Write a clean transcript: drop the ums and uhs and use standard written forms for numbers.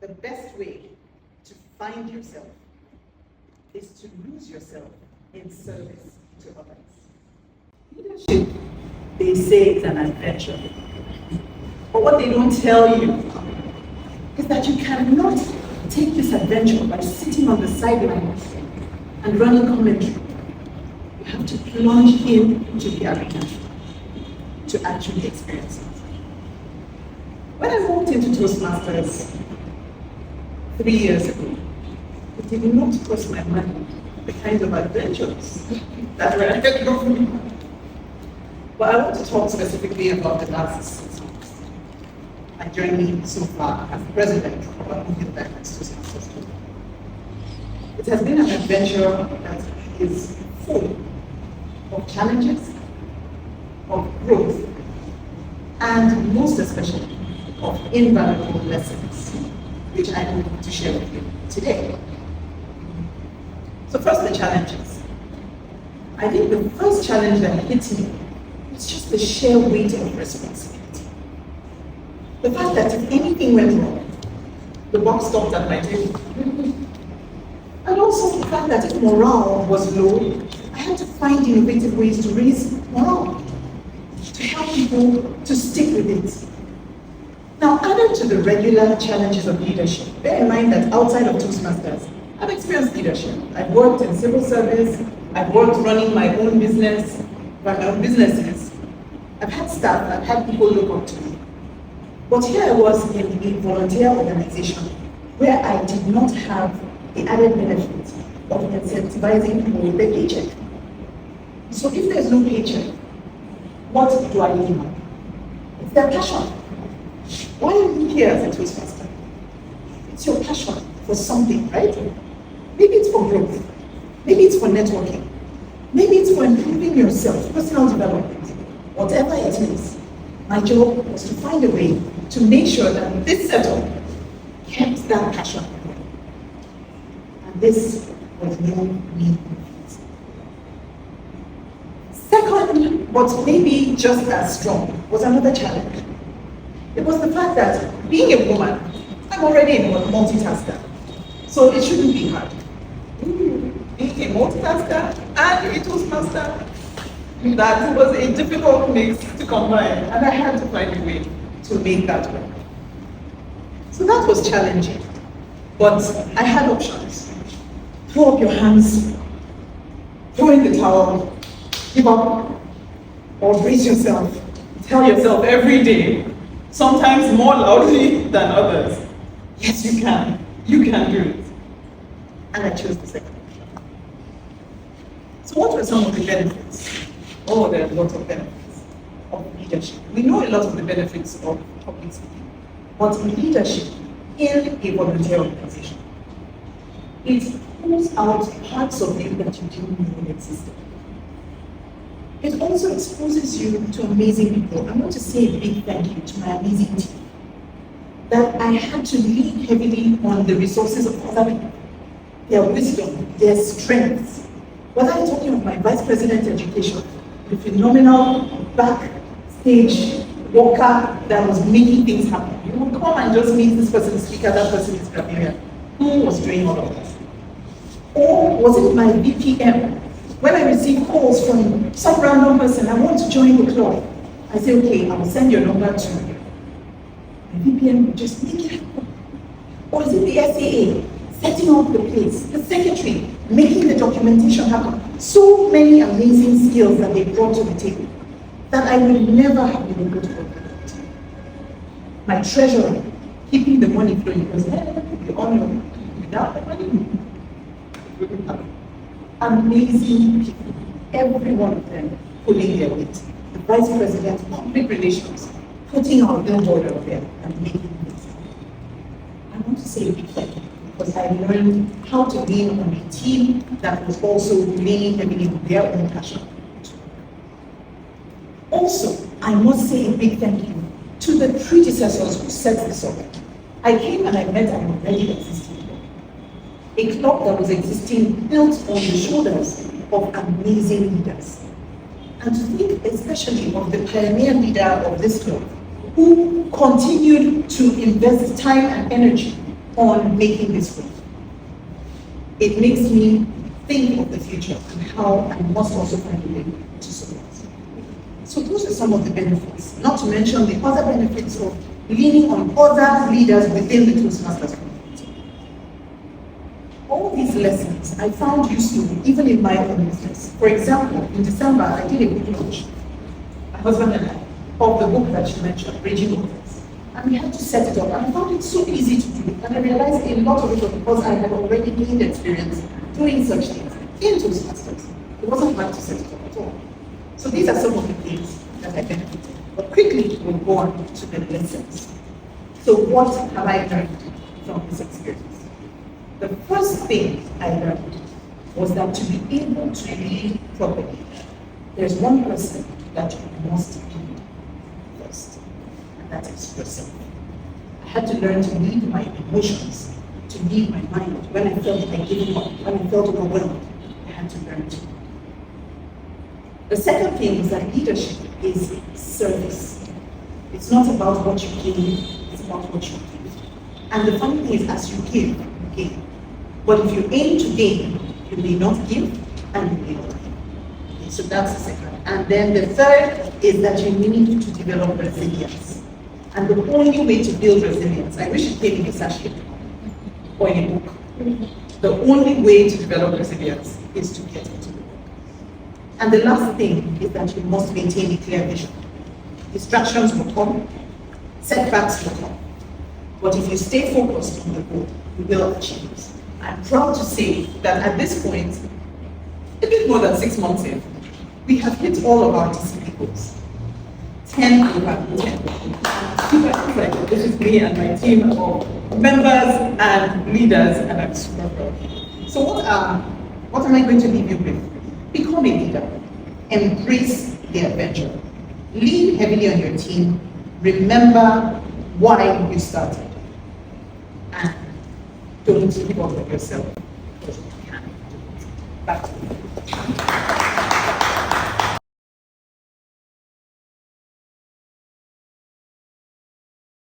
the best way to find yourself is to lose yourself in service to others. Leadership, they say it's an adventure. But what they don't tell you is that you cannot take this adventure by sitting on the sidelines and running commentary. You have to plunge into the arena to actually experience it. When I walked into Toastmasters 3 years ago, it did not cross my mind the kinds of adventures that were ahead of me. But I want to talk specifically about the last 6 months. My journey so far as president of our Moving Diamonds Toastmasters. It has been an adventure that is full of challenges, of growth, and most especially of invaluable lessons, which I hope to share with you today. So first, the challenges. I think the first challenge that hit me was just the sheer weight of responsibility. The fact that if anything went wrong, the buck stopped at my table. And also the fact that if morale was low, I had to find innovative ways to raise morale, to help people to stick with it. Now, added to the regular challenges of leadership, bear in mind that outside of Toastmasters, I've experienced leadership. I've worked in civil service, I've worked running my own businesses. I've had staff, I've had people look up to me. But here I was in a volunteer organization where I did not have the added benefit of incentivizing people with their paycheck. So if there's no paycheck, what do I lean on? It's their passion. Why are you here as a Toastmaster? It's your passion for something, right? Maybe it's for growth. Maybe it's for networking. Maybe it's for improving yourself, personal development. Whatever it is, my job was to find a way to make sure that this setup kept that passion going. And this was no mean feat. Second, but maybe just as strong, was another challenge. It was the fact that being a woman, I'm already a multitasker, so it shouldn't be hard. Being a multitasker and a Toastmaster, that was a difficult mix to combine, and I had to find a way to make that work. So that was challenging, but I had options. Throw up your hands, throw in the towel, give up, or brace yourself. Tell yourself every day, sometimes more loudly than others, yes, you can do it. And I chose the second option. So what were some of the benefits? Oh, there are lots of benefits of leadership. We know a lot of the benefits of public speaking, but in leadership in a volunteer organization, it pulls out parts of you that you didn't know existed. It also exposes you to amazing people. I want to say a big thank you to my amazing team. That I had to lean heavily on the resources of other people, their wisdom, their strengths. Whether I'm talking of my vice president education, the phenomenal backstage worker that was making things happen. You would come and just meet this person speaker, that person is Gabriel. Who was doing all of this? Or was it my VPM? When I receive calls from some random person, I want to join the club. I say, okay, I will send your number to you. My VPN will just make it happen. Or is it the SAA, setting up the place, the secretary, making the documentation happen? So many amazing skills that they brought to the table that I would never have been able to work with. My treasurer, keeping the money flowing, because you all know, without the money, it wouldn't happen. Amazing people, every one of them pulling their weight. The vice president, public relations, putting our billboard out there and making things happen. I want to say a big thank you because I learned how to lean on a team that was also leaning heavily on their own passion. Also, I must say a big thank you to the predecessors who set this up. I came and I met an already existing club. A club that was existing built on the shoulders of amazing leaders. And to think especially of the pioneer leader of this club, who continued to invest time and energy on making this work. It makes me think of the future and how I must also find a way to support. So those are some of the benefits, not to mention the other benefits of leaning on other leaders within the Toastmasters community. All these lessons I found useful even in my own business. For example, in December, I did a book launch, my husband and I, of the book that she mentioned, Raging Waters. And we had to set it up, and I found it so easy to do. And I realized a lot of it was because I had already gained experience doing such things in Toastmasters. It wasn't hard to set it up at all. So these are some of the things that I benefited. But quickly, we'll go on to the lessons. So what have I learned from this experience? The first thing I learned was that to be able to lead properly, there's one person that you must lead first, and that is yourself. I had to learn to lead my emotions, to lead my mind. When I felt like giving up, when I felt overwhelmed, I had to learn to. The second thing is that leadership is service. It's not about what you give, it's about what you give. And the funny thing is, as you give, you gain. But if you aim to gain, you may not give and you may not gain. Okay, so that's the second. And then the third is that you need to develop resilience. And the only way to build resilience, I wish it came in a sachet or in a book. The only way to develop resilience is to get into the book. And the last thing is that you must maintain a clear vision. Distractions will come, setbacks will come. But if you stay focused on the goal, you will achieve it. I'm proud to say that at this point, a bit more than 6 months in, we have hit all of our DCP goals. 10 over 10. This is me and my team of members and leaders, and I'm super proud. So what am I going to leave you with? Become a leader. Embrace the adventure. Lean heavily on your team. Remember why you started. And don't give up on yourself, because you can. Back to you.